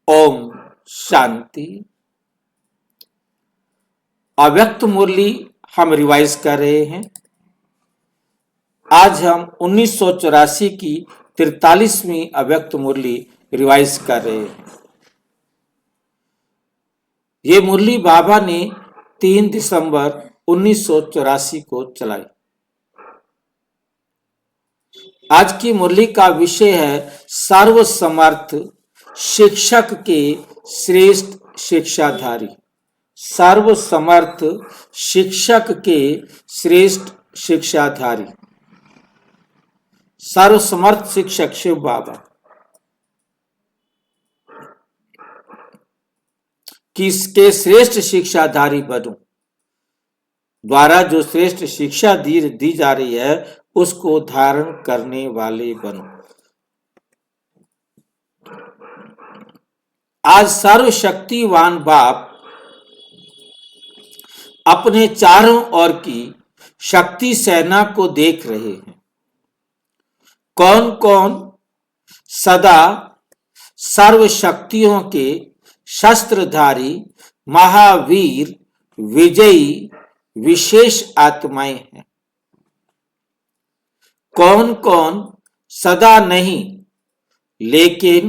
ओम शांति। अव्यक्त मुरली हम रिवाइज कर रहे हैं। आज हम 1984 की 43वीं अव्यक्त मुरली रिवाइज कर रहे हैं। ये मुरली बाबा ने 3 दिसंबर 1984 को चलाई। आज की मुरली का विषय है सर्वसमर्थ शिक्षक के श्रेष्ठ शिक्षाधारी। सर्वसमर्थ शिक्षक के श्रेष्ठ शिक्षाधारी। सर्वसमर्थ शिक्षक शिव बाबा किसके श्रेष्ठ शिक्षाधारी बनूं, द्वारा जो श्रेष्ठ शिक्षा दी जा रही है उसको धारण करने वाले बनो। आज सर्वशक्तिवान बाप अपने चारों ओर की शक्ति सेना को देख रहे हैं। कौन कौन सदा सर्व शक्तियों के शस्त्रधारी महावीर विजयी विशेष आत्माएं हैं। कौन कौन सदा नहीं लेकिन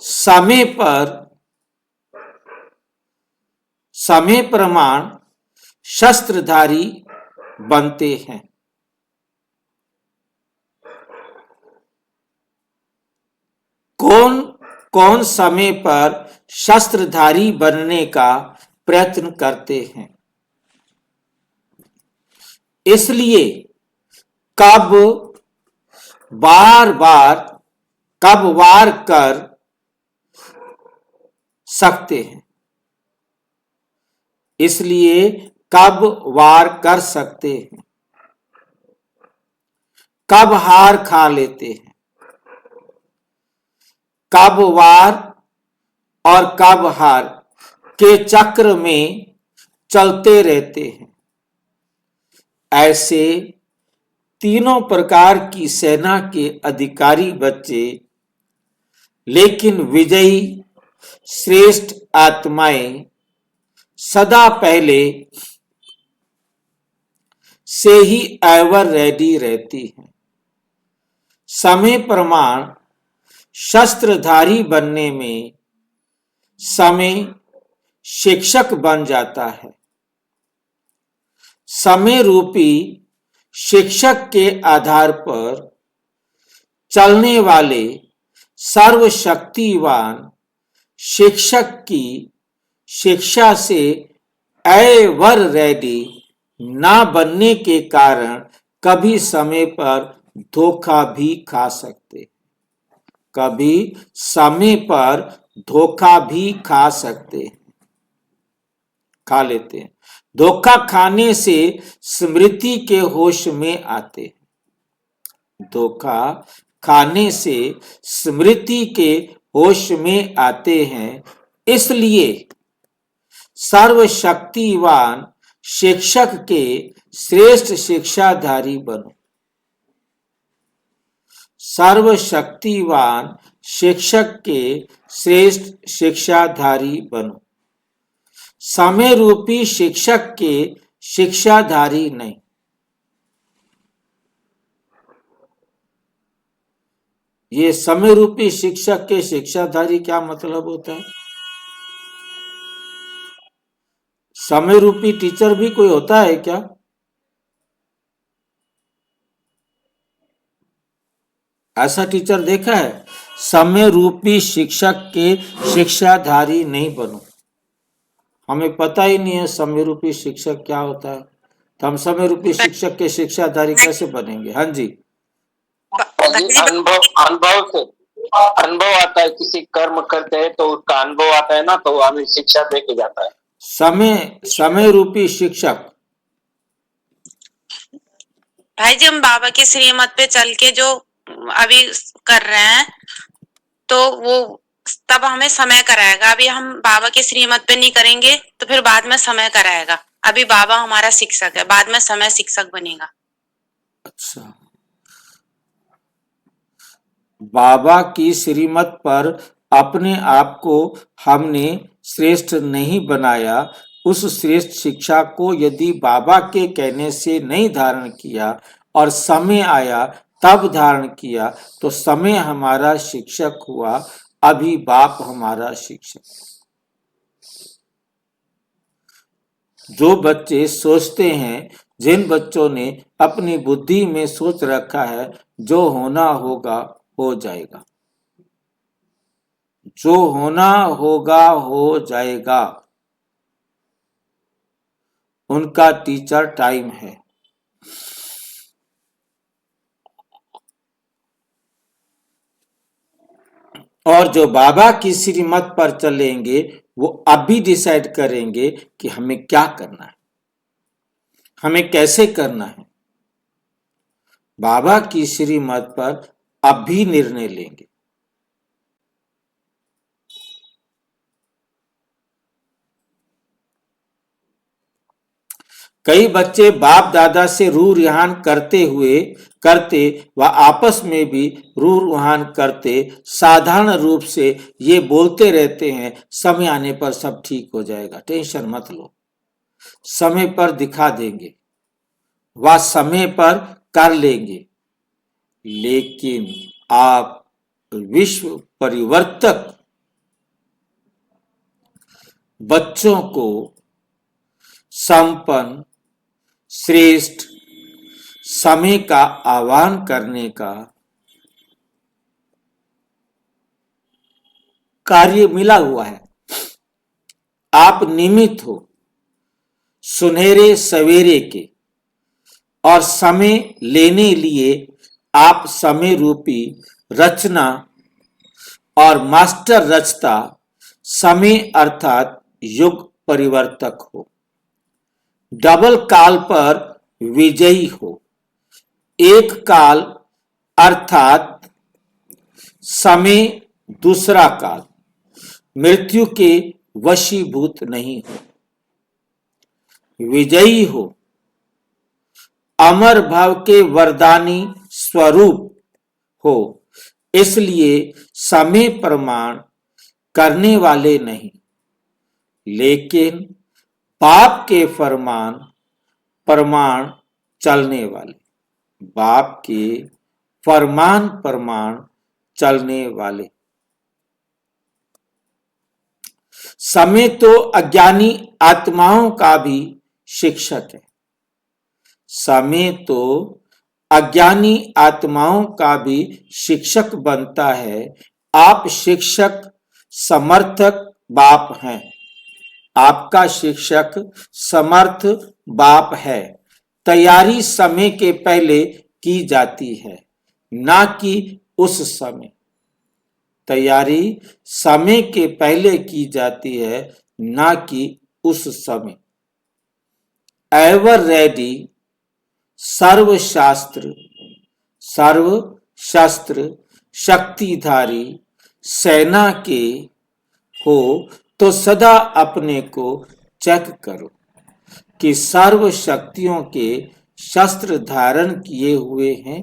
समय प्रमाण शस्त्रधारी बनते हैं। कौन कौन समय पर शस्त्रधारी बनने का प्रयत्न करते हैं। इसलिए कब वार कर सकते हैं। इसलिए कब वार कर सकते हैं, कब हार खा लेते हैं, कब वार और कब हार के चक्र में चलते रहते हैं। ऐसे तीनों प्रकार की सेना के अधिकारी बच्चे लेकिन विजयी श्रेष्ठ आत्माएं सदा पहले से ही एवर रेडी रहती हैं। समय प्रमाण शस्त्रधारी बनने में समय शिक्षक बन जाता है। समय रूपी शिक्षक के आधार पर चलने वाले सर्वशक्तिवान शिक्षक की शिक्षा से एवर रेडी ना बनने के कारण कभी समय पर धोखा भी खा सकते, कभी समय पर धोखा भी खा लेते हैं। धोखा खाने से स्मृति के होश में आते हैं। धोखा खाने से स्मृति के होश में आते हैं। इसलिए सर्वशक्तिवान शिक्षक के श्रेष्ठ शिक्षाधारी बनो। सर्वशक्तिवान शिक्षक के श्रेष्ठ शिक्षाधारी बनो। समय रूपी शिक्षक के शिक्षाधारी नहीं। ये समय रूपी शिक्षक के शिक्षाधारी क्या मतलब होता है? समय रूपी टीचर भी कोई होता है क्या? ऐसा टीचर देखा है? समय रूपी शिक्षक के शिक्षाधारी नहीं बनो। हमें पता ही नहीं है समय रूपी शिक्षक क्या होता है, तो हम समय रूपी शिक्षक के शिक्षाधारी कैसे बनेंगे? हाँ जी, अनुभव आता है। किसी कर्म करते हैं तो उसका अनुभव आता है ना, तो हमें शिक्षा दे के जाता है। समय रूपी शिक्षक भाई जी, हम बाबा के श्रीमत पे चल के जो अभी कर रहे हैं तो वो तब हमें समय कराएगा। अभी हम बाबा के श्रीमत पे नहीं करेंगे तो फिर बाद में समय कराएगा। अभी बाबा हमारा शिक्षक है, बाद में समय शिक्षक बनेगा। अच्छा, बाबा की श्रीमत पर अपने आप को हमने श्रेष्ठ नहीं बनाया, उस श्रेष्ठ शिक्षा को यदि बाबा के कहने से नहीं धारण किया और समय आया तब धारण किया, तो समय हमारा शिक्षक हुआ, अभी बाप हमारा शिक्षक। जो बच्चे सोचते हैं, जिन बच्चों ने अपनी बुद्धि में सोच रखा है जो होना होगा हो जाएगा, जो होना होगा हो जाएगा, उनका टीचर टाइम है। और जो बाबा की श्रीमत पर चलेंगे वो अभी डिसाइड करेंगे कि हमें क्या करना है, हमें कैसे करना है। बाबा की श्रीमत पर अभी निर्णय लेंगे। कई बच्चे बाप दादा से रूह रिहान करते व आपस में भी रूह रिहान करते साधारण रूप से ये बोलते रहते हैं, समय आने पर सब ठीक हो जाएगा, टेंशन मत लो, समय पर दिखा देंगे, वह समय पर कर लेंगे। लेकिन आप विश्व परिवर्तक बच्चों को संपन्न श्रेष्ठ समय का आह्वान करने का कार्य मिला हुआ है। आप निमित्त हो सुनहरे सवेरे के, और समय लेने लिए आप समय रूपी रचना और मास्टर रचता समय अर्थात युग परिवर्तक हो, डबल काल पर विजयी हो। एक काल अर्थात समय, दूसरा काल मृत्यु के वशीभूत नहीं हो, विजयी हो, अमर भाव के वरदानी स्वरूप हो। इसलिए समय प्रमाण करने वाले नहीं, लेकिन बाप के फरमान प्रमाण चलने वाले, बाप के फरमान प्रमाण चलने वाले। समय तो अज्ञानी आत्माओं का भी शिक्षक है, समय तो अज्ञानी आत्माओं का भी शिक्षक बनता है। आप शिक्षक समर्थक बाप हैं, आपका शिक्षक समर्थ बाप है। तैयारी समय के पहले की जाती है, ना कि उस समय। तैयारी समय के पहले की जाती है, ना कि उस समय। एवर रेडी सर्वशास्त्र शक्तिधारी सेना के हो तो सदा अपने को चेक करो कि सर्व शक्तियों के शस्त्र धारण किए हुए हैं।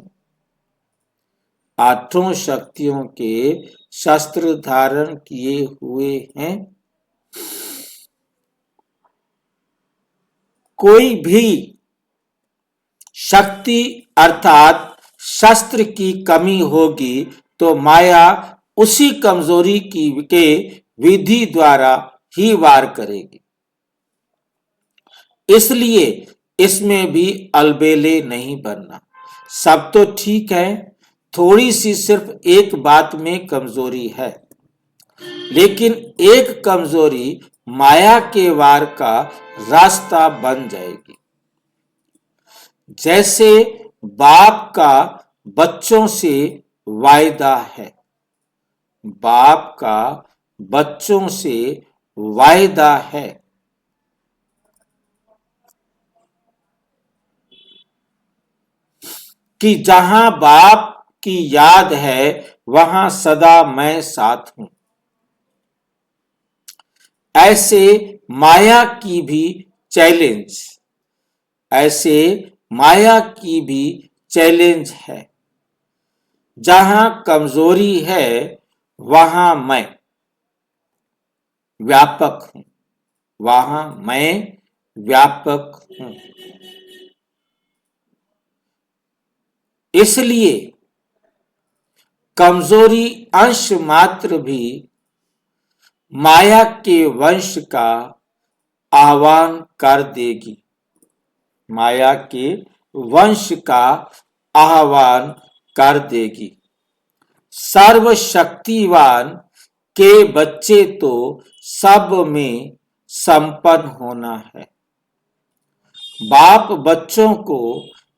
आठों शक्तियों के शस्त्र धारण किए हुए हैं। कोई भी शक्ति अर्थात शस्त्र की कमी होगी तो माया उसी कमजोरी के विधि द्वारा ही वार करेगी। इसलिए इसमें भी अलबेले नहीं बनना। सब तो ठीक है, थोड़ी सी सिर्फ एक बात में कमजोरी है, लेकिन एक कमजोरी माया के वार का रास्ता बन जाएगी। जैसे बाप का बच्चों से वायदा है, बाप का बच्चों से वायदा है कि जहां बाप की याद है वहां सदा मैं साथ हूं। ऐसे माया की भी चैलेंज है। जहां कमजोरी है वहां मैं व्यापक हूं, वहां मैं व्यापक हूं। इसलिए कमजोरी अंश मात्र भी माया के वंश का आह्वान कर देगी, माया के वंश का आह्वान कर देगी। सर्वशक्तिवान के बच्चे तो सब में संपन्न होना है। बाप बच्चों को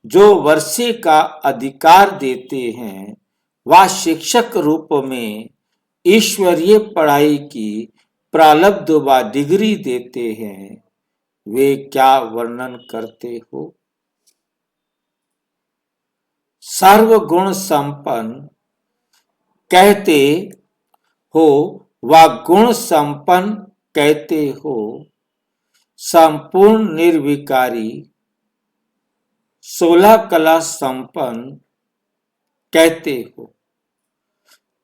जो वर्षे का अधिकार देते हैं, वह शिक्षक रूप में ईश्वरीय पढ़ाई की प्रारब्ध व डिग्री देते हैं। वे क्या वर्णन करते हो? सर्वगुण संपन्न कहते हो व गुण संपन्न कहते हो। संपूर्ण निर्विकारी 16 कला संपन्न कहते हो,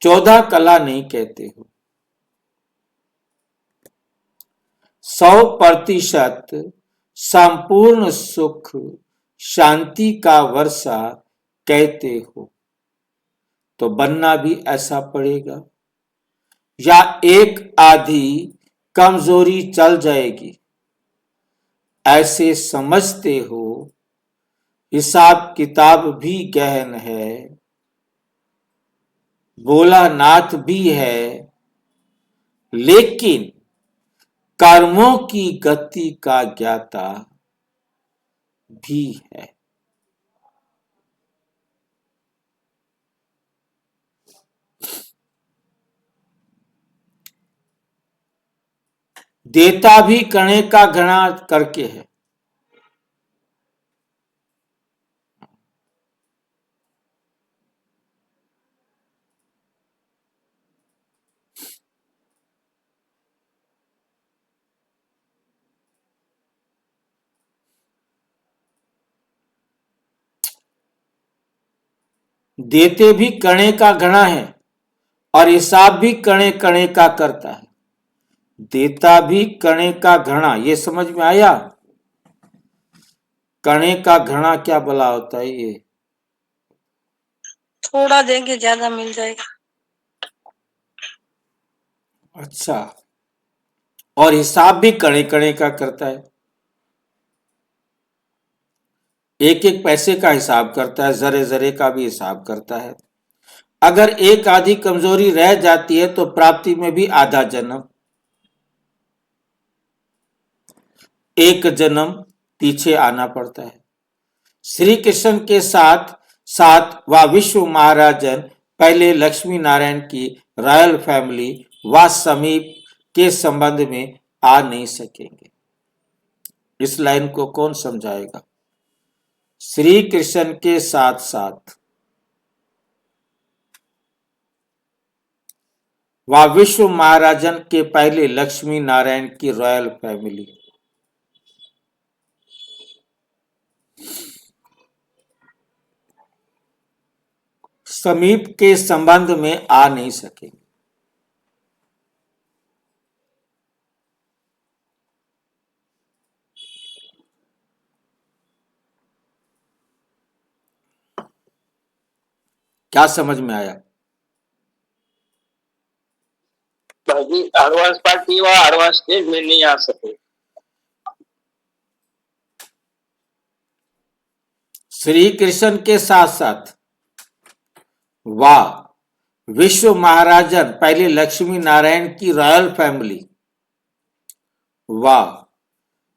14 कला नहीं कहते हो। 100% संपूर्ण सुख शांति का वर्षा कहते हो। तो बनना भी ऐसा पड़ेगा, या एक आधी कमजोरी चल जाएगी ऐसे समझते हो। हिसाब किताब भी गहन है, भोलानाथ भी है, लेकिन कर्मों की गति का ज्ञाता भी है। देता भी कणे का घृणा करके है। देते भी कणे का घृणा है और हिसाब भी कणे कणे का करता है। देता भी कणे का घृणा, ये समझ में आया? कणे का घृणा क्या भला होता है? ये थोड़ा देंगे ज्यादा मिल जाएगा। अच्छा, और हिसाब भी कणे कणे का करता है। एक एक पैसे का हिसाब करता है, जरे जरे का भी हिसाब करता है। अगर एक आधी कमजोरी रह जाती है तो प्राप्ति में भी आधा जन्म, एक जन्म पीछे आना पड़ता है। श्री कृष्ण के साथ साथ वह विश्व महाराजन पहले लक्ष्मी नारायण की रॉयल फैमिली व समीप के संबंध में आ नहीं सकेंगे। इस लाइन को कौन समझाएगा? श्री कृष्ण के साथ साथ वह विश्व महाराजन के पहले लक्ष्मी नारायण की रॉयल फैमिली, समीप के संबंध में आ नहीं सकेंगे। क्या समझ में आया? भाई एडवांस पार्टी व एडवांस स्टेज में नहीं आ सके। श्री कृष्ण के साथ साथ वाह विश्व महाराजन पहले लक्ष्मी नारायण की रॉयल फैमिली, वाह,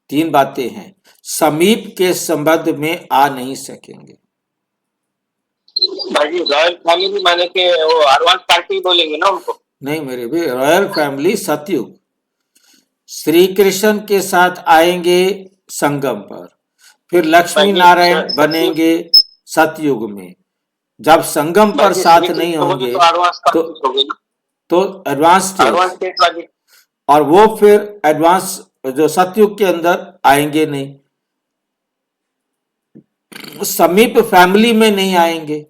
तीन बातें हैं। समीप के संबंध में आ नहीं सकेंगे। भाई रॉयल फैमिली माने के वो एडवांस पार्टी बोलेंगे ना उनको? नहीं मेरे भी, रॉयल फैमिली सतयुग। श्री कृष्ण के साथ आएंगे संगम पर, फिर लक्ष्मी नारायण बनेंगे सतयुग में। जब संगम पर साथ नहीं होंगे तो एडवांस स्टेज, और वो फिर एडवांस जो सतयुग के अंदर आएंगे नहीं, समीप फैमिली में नहीं आएंगे।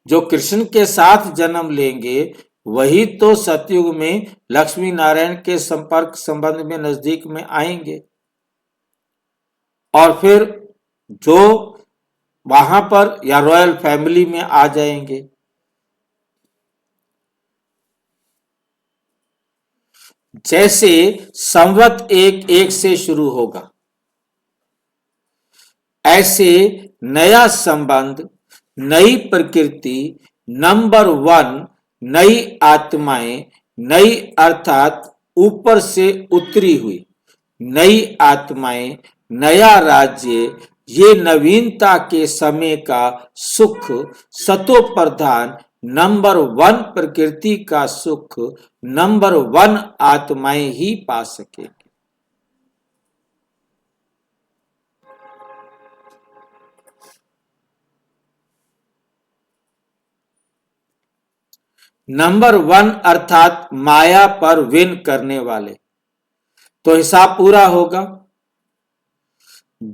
जो कृष्ण के साथ जन्म लेंगे वही तो सतयुग में लक्ष्मी नारायण के संपर्क संबंध में नजदीक में आएंगे, और फिर जो वहां पर या रॉयल फैमिली में आ जाएंगे। जैसे संवत 1-1 से शुरू होगा, ऐसे नया संबंध, नई प्रकृति, नंबर 1 नई आत्माएं, नई अर्थात ऊपर से उतरी हुई नई आत्माएं, नया राज्य, ये नवीनता के समय का सुख, सतो प्रधान नंबर 1 प्रकृति का सुख नंबर 1 आत्माएं ही पा सकेंगे। नंबर 1 अर्थात माया पर विन करने वाले, तो हिसाब पूरा होगा।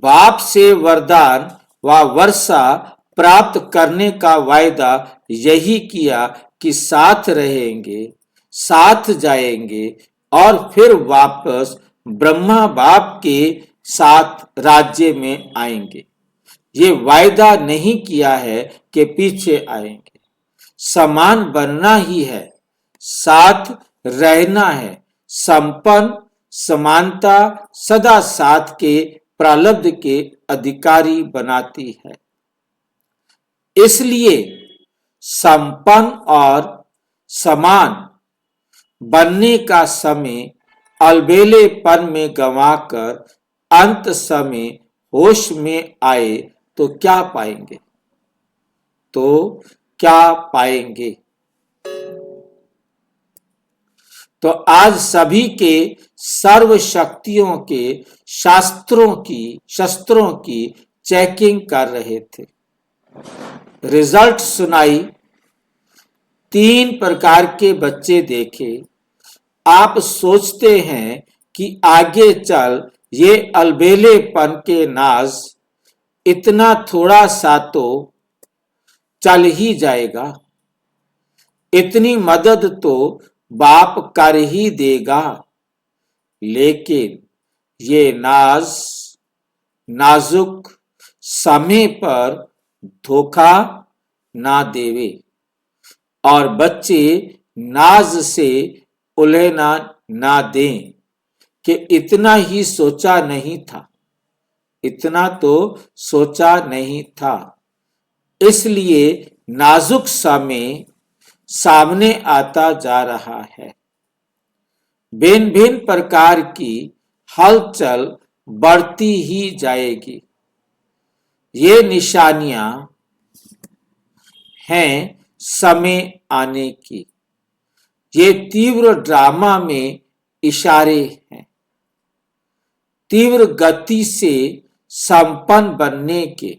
बाप से वरदान व वर्षा प्राप्त करने का वायदा यही किया कि साथ रहेंगे, साथ जाएंगे और फिर वापस ब्रह्मा बाप के साथ राज्य में आएंगे। ये वायदा नहीं किया है कि पीछे आएंगे। समान बनना ही है, साथ रहना है। संपन्न समानता सदा साथ के प्रारब्ध के अधिकारी बनाती है। इसलिए संपन्न और समान बनने का समय अलबेलेपन में गंवाकर अंत समय होश में आए तो क्या पाएंगे? तो आज सभी के सर्व शक्तियों के शस्त्रों की चेकिंग कर रहे थे। रिजल्ट सुनाई। 3 प्रकार के बच्चे देखे। आप सोचते हैं कि आगे चल ये अलबेलेपन के नाज इतना थोड़ा सा तो चल ही जाएगा, इतनी मदद तो बाप कर ही देगा, लेकिन ये नाजुक समय पर धोखा ना देवे और बच्चे नाज से उलझना ना दें कि इतना ही सोचा नहीं था, इतना तो सोचा नहीं था। इसलिए नाजुक समय सामने आता जा रहा है। भिन्न भिन्न प्रकार की हलचल बढ़ती ही जाएगी। ये निशानियां हैं समय आने की। ये तीव्र ड्रामा में इशारे हैं, तीव्र गति से संपन्न बनने के।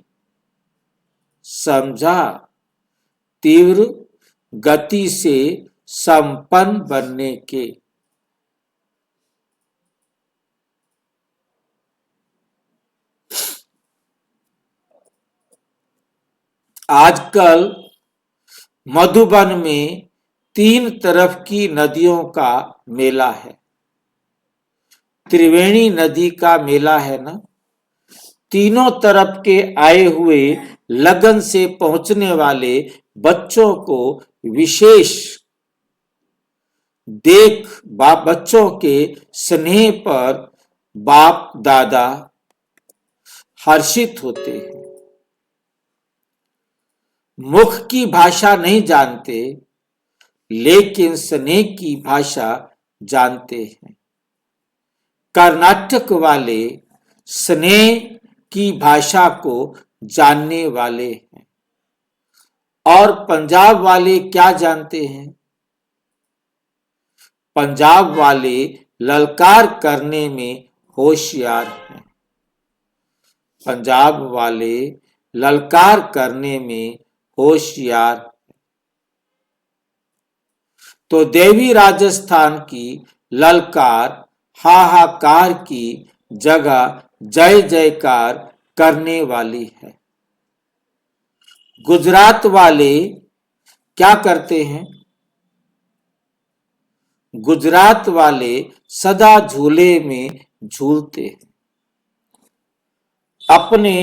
समझा? तीव्र गति से संपन्न बनने के। आजकल मधुबन में 3 तरफ की नदियों का मेला है। त्रिवेणी नदी का मेला है ना। तीनों तरफ के आए हुए लगन से पहुंचने वाले बच्चों को विशेष बच्चों के स्नेह पर बाप दादा हर्षित होते हैं। मुख की भाषा नहीं जानते, लेकिन स्नेह की भाषा जानते हैं। कर्नाटक वाले स्नेह की भाषा को जानने वाले हैं, और पंजाब वाले क्या जानते हैं? पंजाब वाले ललकार करने में होशियार हैं। पंजाब वाले ललकार करने में होशियार। तो देवी राजस्थान की ललकार हाहाकार की जगह जय जयकार करने वाली है। गुजरात वाले क्या करते हैं? गुजरात वाले सदा झूले में झूलते हैं। अपने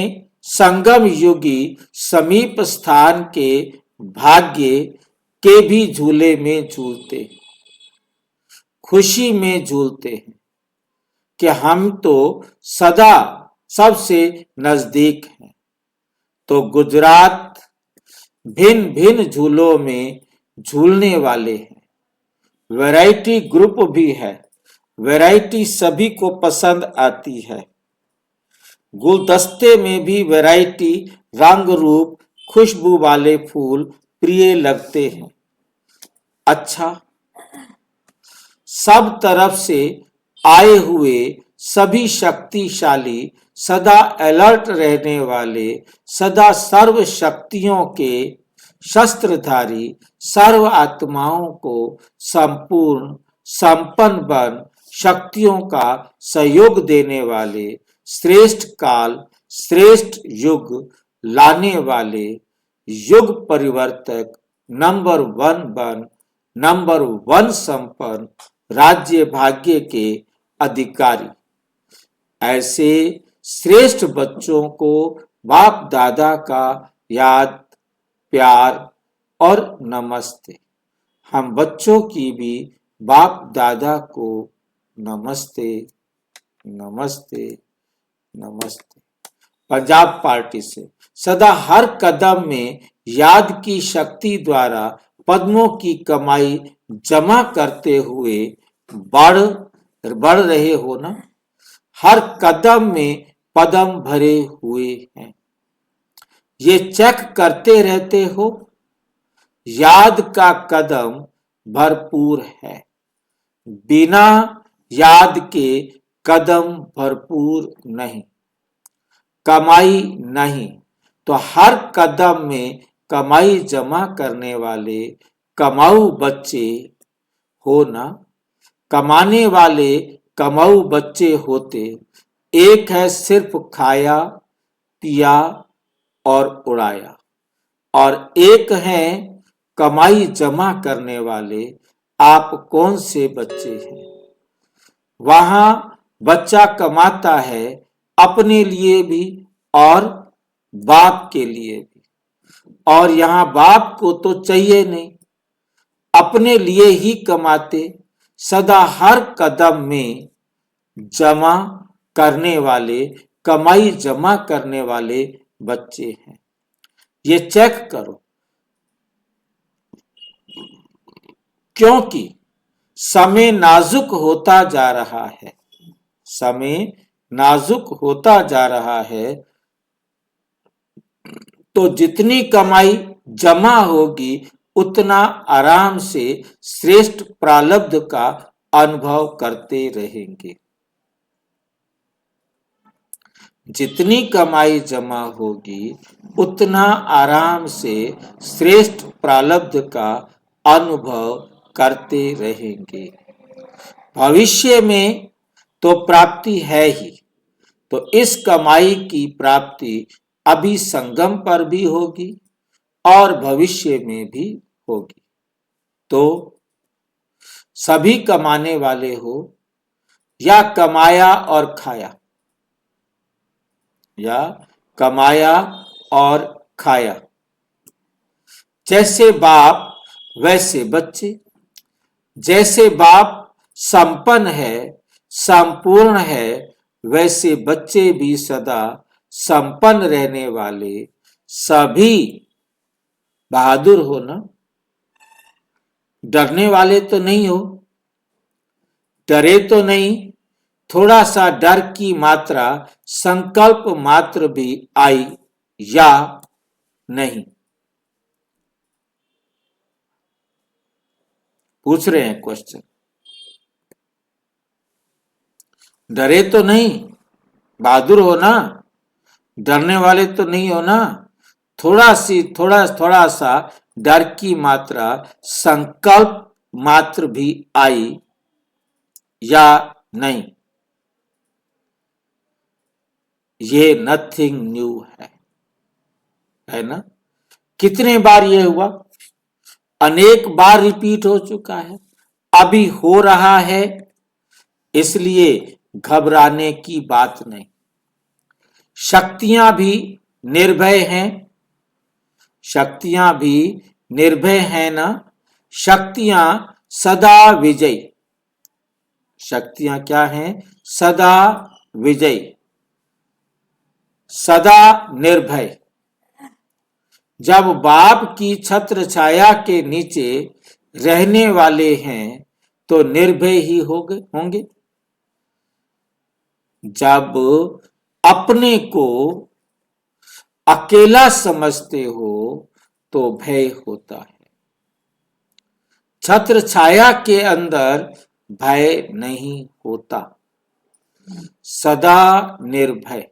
संगम युगी समीप स्थान के भाग्य के भी झूले में झूलते हैं। खुशी में झूलते हैं कि हम तो सदा सबसे नजदीक हैं। तो गुजरात भिन्न भिन्न झूलों में झूलने वाले हैं। वैरायटी ग्रुप भी है। वैरायटी सभी को पसंद आती है। गुलदस्ते में भी वैरायटी, रंग रूप, खुशबू वाले फूल प्रिय लगते हैं। अच्छा, सब तरफ से आए हुए सभी शक्तिशाली, सदा अलर्ट रहने वाले, सदा सर्व शक्तियों के शस्त्रधारी, सर्व आत्माओं को संपूर्ण संपन्न बन शक्तियों का सहयोग देने वाले, श्रेष्ठ काल, श्रेष्ठ युग लाने वाले, युग परिवर्तक, नंबर 1 बन, नंबर 1 संपन्न, राज्य भाग्य के अधिकारी, ऐसे श्रेष्ठ बच्चों को बाप दादा का याद, प्यार और नमस्ते। हम बच्चों की भी बाप दादा को नमस्ते, नमस्ते, नमस्ते। पंजाब पार्टी से सदा हर कदम में याद की शक्ति द्वारा पद्मों की कमाई जमा करते हुए बढ़ रहे हो ना। हर कदम में पदम भरे हुए हैं। ये चेक करते रहते हो। याद का कदम भरपूर है। बिना याद के कदम भरपूर नहीं, कमाई नहीं। तो हर कदम में कमाई जमा करने वाले कमाऊ बच्चे हो ना। कमाने वाले कमाऊ बच्चे होते। एक है सिर्फ खाया, पिया और उड़ाया, और एक है कमाई जमा करने वाले। आप कौन से बच्चे हैं? वहां बच्चा कमाता है अपने लिए भी और बाप के लिए भी, और यहाँ बाप को तो चाहिए नहीं, अपने लिए ही कमाते, सदा हर कदम में जमा करने वाले, कमाई जमा करने वाले बच्चे हैं। ये चेक करो, क्योंकि समय नाजुक होता जा रहा है। समय नाजुक होता जा रहा है, तो जितनी कमाई जमा होगी उतना आराम से श्रेष्ठ प्रारब्ध का अनुभव करते रहेंगे। जितनी कमाई जमा होगी उतना आराम से श्रेष्ठ प्रारब्ध का अनुभव करते रहेंगे। भविष्य में तो प्राप्ति है ही, तो इस कमाई की प्राप्ति अभी संगम पर भी होगी और भविष्य में भी होगी। तो सभी कमाने वाले हो या कमाया और खाया, या कमाया और खाया। जैसे बाप वैसे बच्चे। जैसे बाप संपन्न है, संपूर्ण है, वैसे बच्चे भी सदा संपन्न रहने वाले, सभी बहादुर हो ना। डरने वाले तो नहीं हो, डरे तो नहीं। थोड़ा सा डर की मात्रा, संकल्प मात्र भी आई या नहीं? पूछ रहे हैं क्वेश्चन। डरे तो नहीं, बहादुर हो ना, डरने वाले तो नहीं हो ना। थोड़ा सा डर की मात्रा, संकल्प मात्र भी आई या नहीं? ये नथिंग न्यू है ना। कितने बार ये हुआ? अनेक बार रिपीट हो चुका है, अभी हो रहा है, इसलिए घबराने की बात नहीं। शक्तियां भी निर्भय हैं, शक्तियां भी निर्भय हैं ना। शक्तियां सदा विजयी, शक्तियां क्या हैं? सदा विजयी, सदा निर्भय। जब बाप की छत्र छाया के नीचे रहने वाले हैं तो निर्भय ही होंगे। जब अपने को अकेला समझते हो तो भय होता है। छत्र छाया के अंदर भय नहीं होता, सदा निर्भय।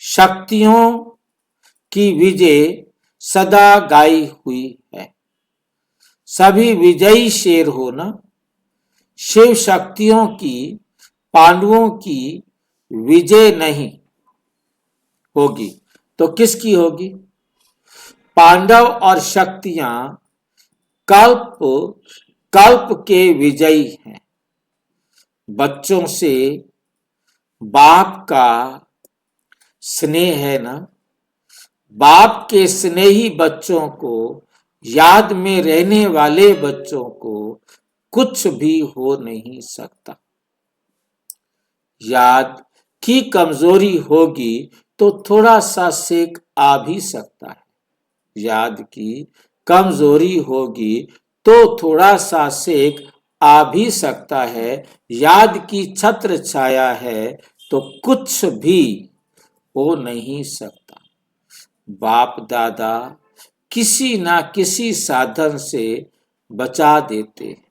शक्तियों की विजय सदा गाई हुई है। सभी विजयी शेर हो ना। शिव शक्तियों की, पांडवों की विजय नहीं होगी तो किसकी होगी? पांडव और शक्तियां कल्प कल्प के विजयी हैं। बच्चों से बाप का स्नेह है ना। बाप के स्नेही बच्चों को, याद में रहने वाले बच्चों को कुछ भी हो नहीं सकता। याद की कमजोरी होगी तो थोड़ा सा सेक आ भी सकता है। याद की कमजोरी होगी तो थोड़ा सा सेक आ भी सकता है। याद की छत्र छाया है तो कुछ भी हो नहीं सकता। बाप दादा किसी ना किसी साधन से बचा देते हैं।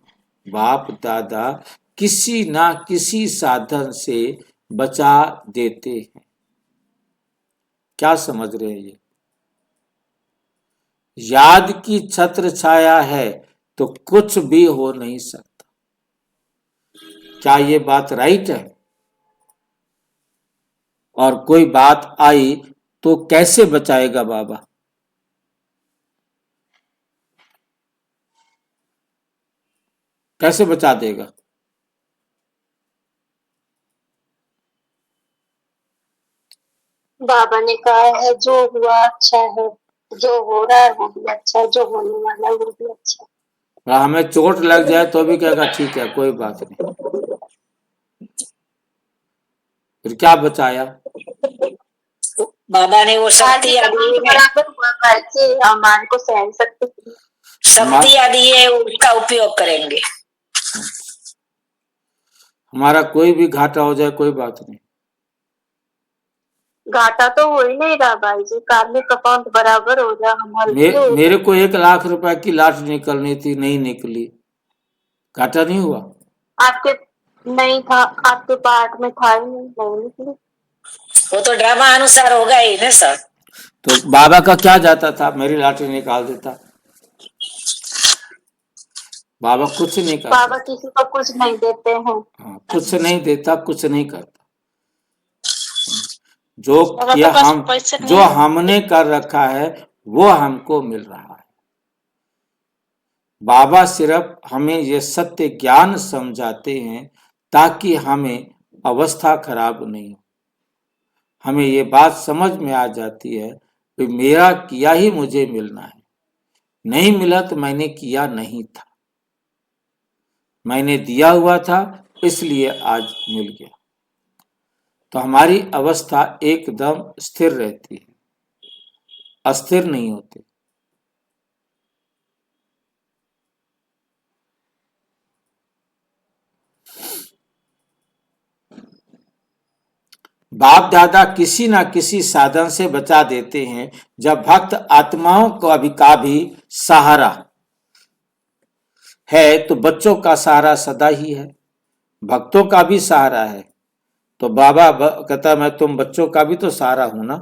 बाप दादा किसी ना किसी साधन से बचा देते हैं। क्या समझ रहे हैं ये? याद की छत्र छाया है तो कुछ भी हो नहीं सकता। क्या ये बात राइट है? और कोई बात आई तो कैसे बचाएगा बाबा? कैसे बचा देगा? बाबा ने कहा है जो हुआ अच्छा है, जो हो रहा है वो भी अच्छा है, जो होने वाला है वो भी अच्छा है। हमें चोट लग जाए तो भी कहेगा ठीक है, कोई बात नहीं। फिर क्या बचाया? बाबा ने वो शक्तियां दी है, बराबर हुआ करके हमारे को सहन सकते थे। शक्तियां दी है, उसका उपयोग करेंगे। हमारा कोई भी घाटा हो जाए कोई बात नहीं। घाटा तो हो ही नहीं रहा भाई जी, कार्मिक अकाउंट बराबर हो रहा हमारे। मेरे को 1 लाख रुपए की लाट निकलनी थी, नहीं निकली, घाटा नहीं हुआ? आपके नहीं था, आपके पार्ट में था ही नहीं निकली। वो तो ड्रामा अनुसार होगा ही ना सर। तो बाबा का क्या जाता था? मेरी लाटरी निकाल देता। बाबा कुछ नहीं करता। बाबा किसी को कुछ नहीं देते हैं। हाँ, कुछ नहीं देता, कुछ नहीं करता। जो किया जो हमने कर रखा है वो हमको मिल रहा है। बाबा सिर्फ हमें ये सत्य ज्ञान समझाते हैं ताकि हमें अवस्था खराब नहीं हो। हमें ये बात समझ में आ जाती है कि मेरा किया ही मुझे मिलना है। नहीं मिला तो मैंने किया नहीं था, मैंने दिया हुआ था इसलिए आज मिल गया। तो हमारी अवस्था एकदम स्थिर रहती है, अस्थिर नहीं होते। बाप दादा किसी ना किसी साधन से बचा देते हैं। जब भक्त आत्माओं का भी सहारा है तो बच्चों का सहारा सदा ही है। भक्तों का भी सहारा है तो बाबा कहता मैं तुम बच्चों का भी तो सहारा हूं ना।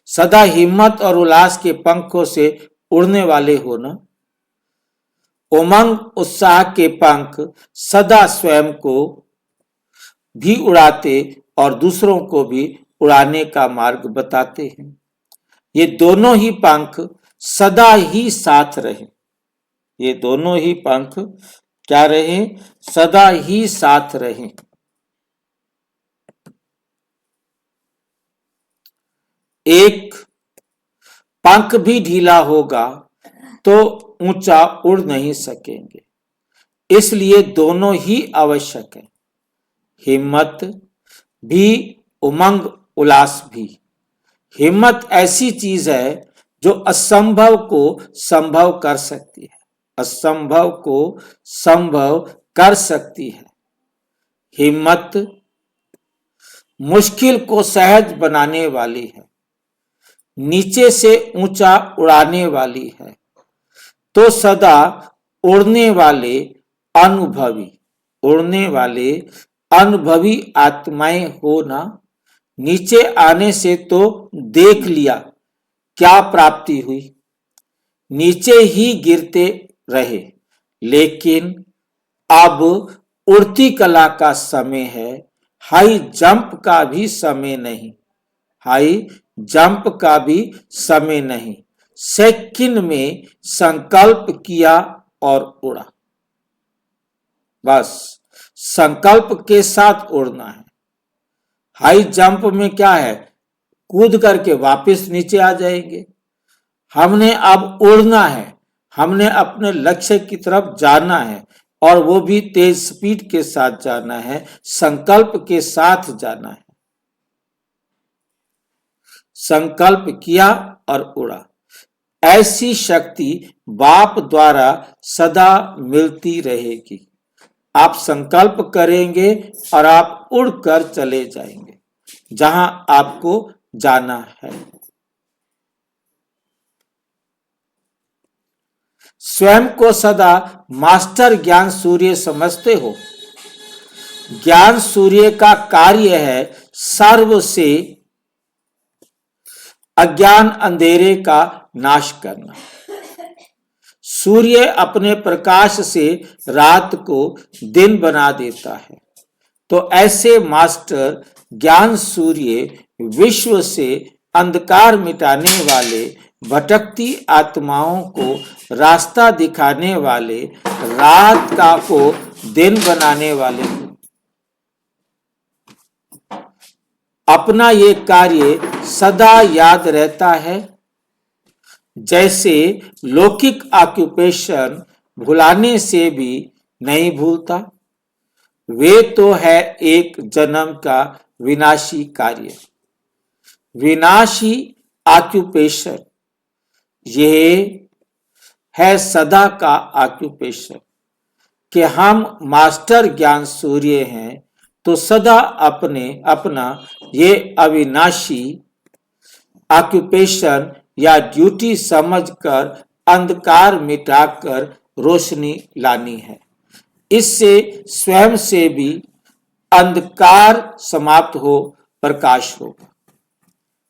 सदा हिम्मत और उल्लास के पंखों से उड़ने वाले हो ना। उमंग उत्साह के पंख सदा स्वयं को भी उड़ाते और दूसरों को भी उड़ाने का मार्ग बताते हैं। ये दोनों ही पंख सदा ही साथ रहे। ये दोनों ही पंख क्या रहे? सदा ही साथ रहे। एक पंख भी ढीला होगा तो ऊंचा उड़ नहीं सकेंगे, इसलिए दोनों ही आवश्यक है। हिम्मत भी, उमंग उल्लास भी। हिम्मत ऐसी चीज है जो असंभव को संभव कर सकती है, असंभव को संभव कर सकती है। हिम्मत मुश्किल को सहज बनाने वाली है, नीचे से ऊंचा उड़ाने वाली है। तो सदा उड़ने वाले अनुभवी आत्माएं हो ना। नीचे आने से तो देख लिया क्या प्राप्ति हुई, नीचे ही गिरते रहे। लेकिन अब उड़ती कला का समय है, हाई जंप का भी समय नहीं, हाई जंप का भी समय नहीं। सेकंड में संकल्प किया और उड़ा, बस संकल्प के साथ उड़ना है। हाई जंप में क्या है? कूद करके वापस नीचे आ जाएंगे। हमने अब उड़ना है, हमने अपने लक्ष्य की तरफ जाना है, और वो भी तेज स्पीड के साथ जाना है, संकल्प के साथ जाना है। संकल्प किया और उड़ा। ऐसी शक्ति बाप द्वारा सदा मिलती रहेगी। आप संकल्प करेंगे और आप उड़कर चले जाएंगे जहां आपको जाना है। स्वयं को सदा मास्टर ज्ञान सूर्य समझते हो। ज्ञान सूर्य का कार्य है सर्व से अज्ञान अंधेरे का नाश करना। सूर्य अपने प्रकाश से रात को दिन बना देता है, तो ऐसे मास्टर ज्ञान सूर्य विश्व से अंधकार मिटाने वाले, भटकती आत्माओं को रास्ता दिखाने वाले, रात का को दिन बनाने वाले। अपना ये कार्य सदा याद रहता है। जैसे लौकिक ऑक्यूपेशन भुलाने से भी नहीं भूलता, वे तो है एक जन्म का विनाशी कार्य, विनाशी ऑक्यूपेशन। ये है सदा का ऑक्यूपेशन कि हम मास्टर ज्ञान सूर्य हैं, तो सदा अपना ये अविनाशी ऑक्यूपेशन या ड्यूटी समझकर अंधकार मिटाकर रोशनी लानी है। इससे स्वयं से भी अंधकार समाप्त हो, प्रकाश होगा।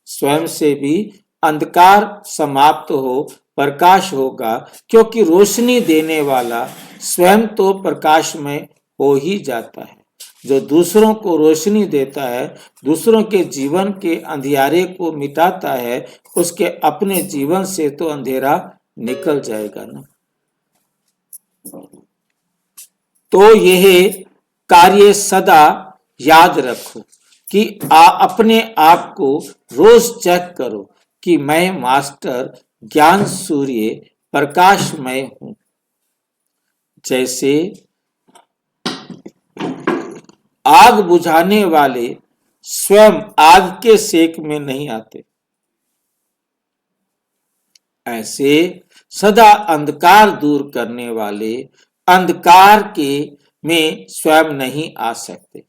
स्वयं से भी अंधकार समाप्त हो, प्रकाश होगा, क्योंकि रोशनी देने वाला स्वयं तो प्रकाश में हो ही जाता है। जो दूसरों को रोशनी देता है, दूसरों के जीवन के अंधियारे को मिटाता है, उसके अपने जीवन से तो अंधेरा निकल जाएगा ना। तो यह कार्य सदा याद रखो कि अपने आप को रोज चेक करो कि मैं मास्टर ज्ञान सूर्य प्रकाशमय हूं। जैसे आग बुझाने वाले स्वयं आग के सेक में नहीं आते, ऐसे सदा अंधकार दूर करने वाले अंधकार के में स्वयं नहीं आ सकते।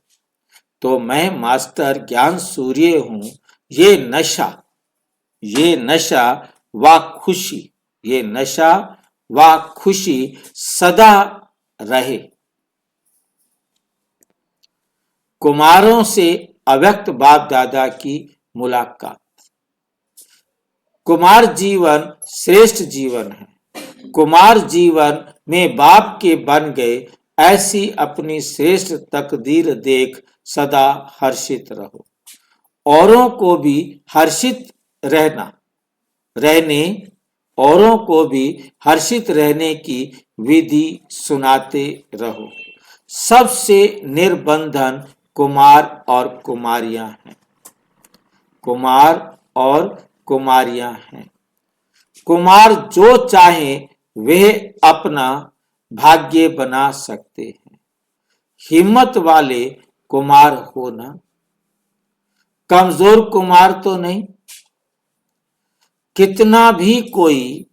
तो मैं मास्टर ज्ञान सूर्य हूं। ये नशा व खुशी, ये नशा व खुशी सदा रहे। कुमारों से अव्यक्त बाप दादा की मुलाकात। कुमार जीवन श्रेष्ठ जीवन है। कुमार जीवन में बाप के बन गए, ऐसी अपनी श्रेष्ठ तकदीर देख सदा हर्षित रहो। औरों को भी हर्षित रहने औरों को भी हर्षित रहने की विधि सुनाते रहो। सबसे निर्बंधन कुमार और कुमारियां हैं। कुमार और कुमारियां हैं। कुमार जो चाहे वह अपना भाग्य बना सकते हैं। हिम्मत वाले कुमार हो ना, कमजोर कुमार तो नहीं। कितना भी कोई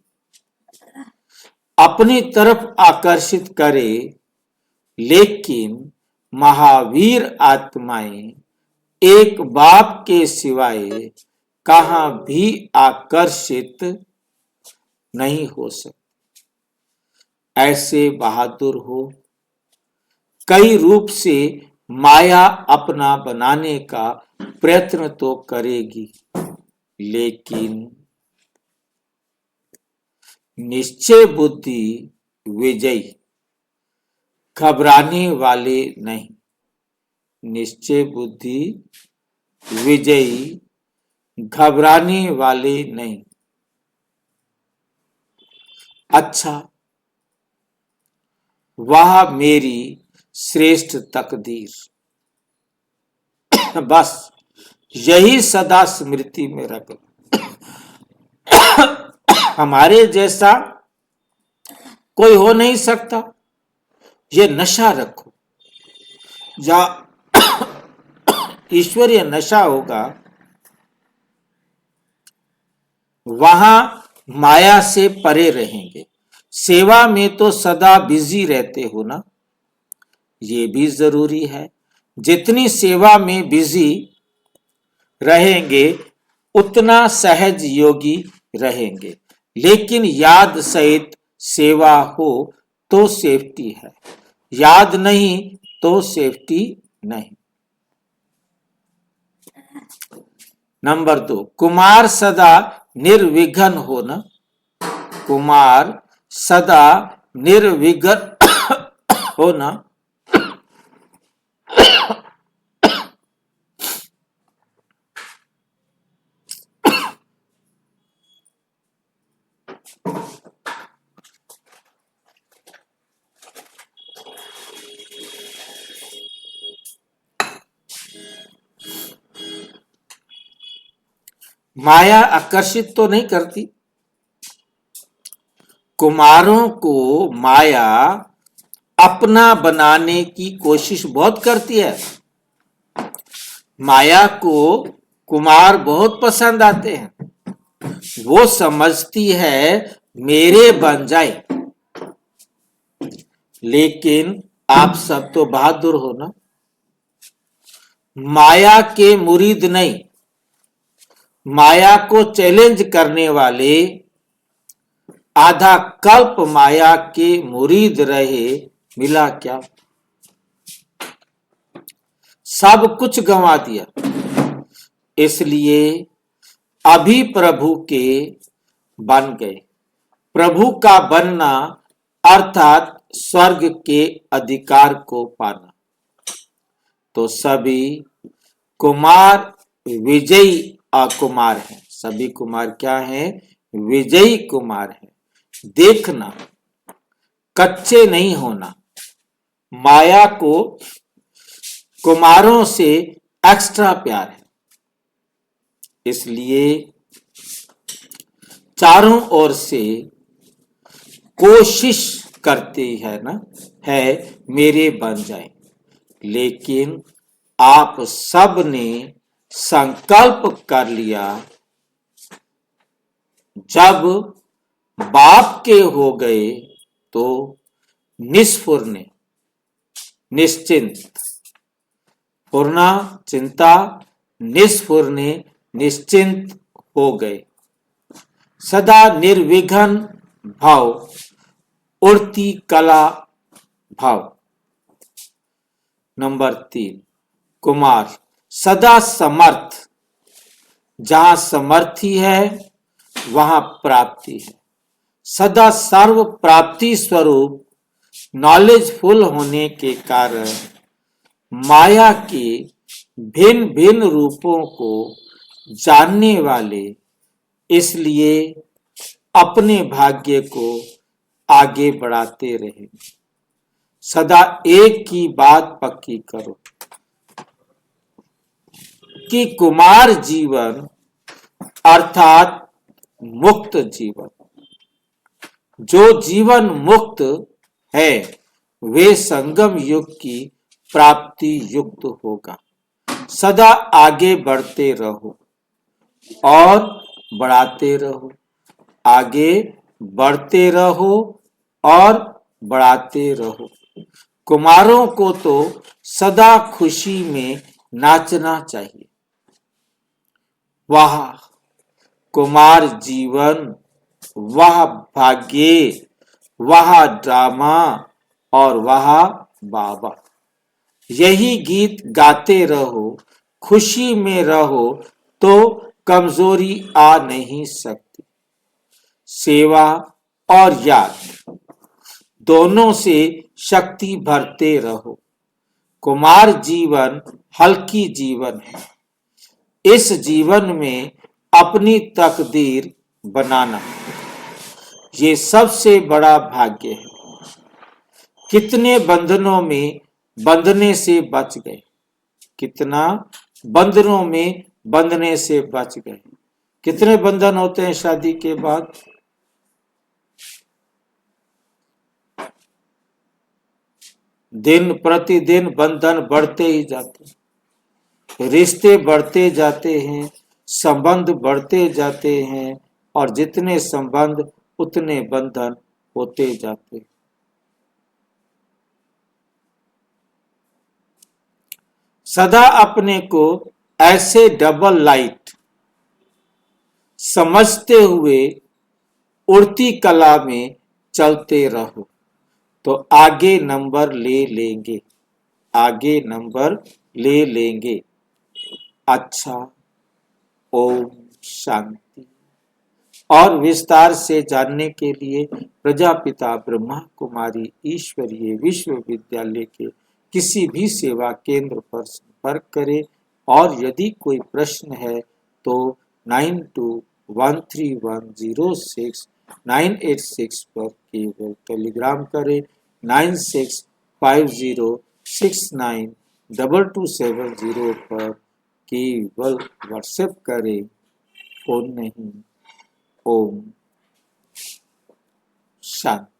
अपनी तरफ आकर्षित करे, लेकिन महावीर आत्माएं एक बाप के सिवाय कहां भी आकर्षित नहीं हो सकती। ऐसे बहादुर हो। कई रूप से माया अपना बनाने का प्रयत्न तो करेगी, लेकिन निश्चय बुद्धि विजयी, घबराने वाले नहीं। निश्चय बुद्धि विजयी, घबराने वाले नहीं। अच्छा, वह मेरी श्रेष्ठ तकदीर, बस यही सदा स्मृति में रख। हमारे जैसा कोई हो नहीं सकता, ये नशा रखो। जहां ईश्वरीय नशा होगा, वहां माया से परे रहेंगे। सेवा में तो सदा बिजी रहते हो ना, ये भी जरूरी है। जितनी सेवा में बिजी रहेंगे उतना सहज योगी रहेंगे। लेकिन याद सहित सेवा हो तो सेफ्टी है, याद नहीं तो सेफ्टी नहीं। नंबर 2, कुमार सदा निर्विघ्न हो ना। कुमार सदा निर्विघ्न हो ना। माया आकर्षित तो नहीं करती। कुमारों को माया अपना बनाने की कोशिश बहुत करती है। माया को कुमार बहुत पसंद आते हैं। वो समझती है मेरे बन जाए। लेकिन आप सब तो बहादुर हो ना, माया के मुरीद नहीं। माया को चैलेंज करने वाले आधा कल्प माया के मुरीद रहे, मिला क्या? सब कुछ गंवा दिया। इसलिए अभी प्रभु के बन गए। प्रभु का बनना अर्थात स्वर्ग के अधिकार को पाना। तो सभी कुमार विजयी अकुमार हैं। सभी कुमार क्या हैं? विजयी कुमार हैं। देखना, कच्चे नहीं होना। माया को कुमारों से एक्स्ट्रा प्यार है, इसलिए चारों ओर से कोशिश करती है ना, है मेरे बन जाए। लेकिन आप सब ने संकल्प कर लिया, जब बाप के हो गए तो निस्फुरने, निश्चिंत, फुरना चिंता, निस्फुरने निश्चिंत हो गए। सदा निर्विघ्न भाव, उड़ती कला भाव। नंबर 3, कुमार सदा समर्थ। जहां समर्थी है वहां प्राप्ति है। सदा सर्व प्राप्ति स्वरूप नॉलेजफुल होने के कारण माया के भिन्न भिन्न रूपों को जानने वाले, इसलिए अपने भाग्य को आगे बढ़ाते रहेंगे। सदा एक की बात पक्की करो कि कुमार जीवन अर्थात मुक्त जीवन, जो जीवन मुक्त है वे संगम युग की प्राप्ति युक्त होगा। सदा आगे बढ़ते रहो और बढ़ाते रहो, आगे बढ़ते रहो और बढ़ाते रहो। कुमारों को तो सदा खुशी में नाचना चाहिए। वाह कुमार जीवन, वाह भाग्य, वाह ड्रामा और वाह बाबा। यही गीत गाते रहो, खुशी में रहो तो कमजोरी आ नहीं सकती। सेवा और याद दोनों से शक्ति भरते रहो। कुमार जीवन हल्की जीवन है। इस जीवन में अपनी तकदीर बनाना ये सबसे बड़ा भाग्य है। कितने बंधनों में बंधने से बच गए, कितना बंधनों में बंधने से बच गए। कितने बंधन होते हैं शादी के बाद? दिन प्रतिदिन बंधन बढ़ते ही जाते हैं, रिश्ते बढ़ते जाते हैं, संबंध बढ़ते जाते हैं और जितने संबंध उतने बंधन होते जाते हैं। सदा अपने को ऐसे डबल लाइट समझते हुए उड़ती कला में चलते रहो तो आगे नंबर ले लेंगे, आगे नंबर ले लेंगे। अच्छा, ओम शांति। और विस्तार से जानने के लिए प्रजापिता ब्रह्मा कुमारी ईश्वरीय विश्वविद्यालय के किसी भी सेवा केंद्र पर संपर्क करें और यदि कोई प्रश्न है तो 9213106986 पर केवल टेलीग्राम करें। 9650692270 पर केवल व्हाट्सएप करें, फोन नहीं। ओम शांति।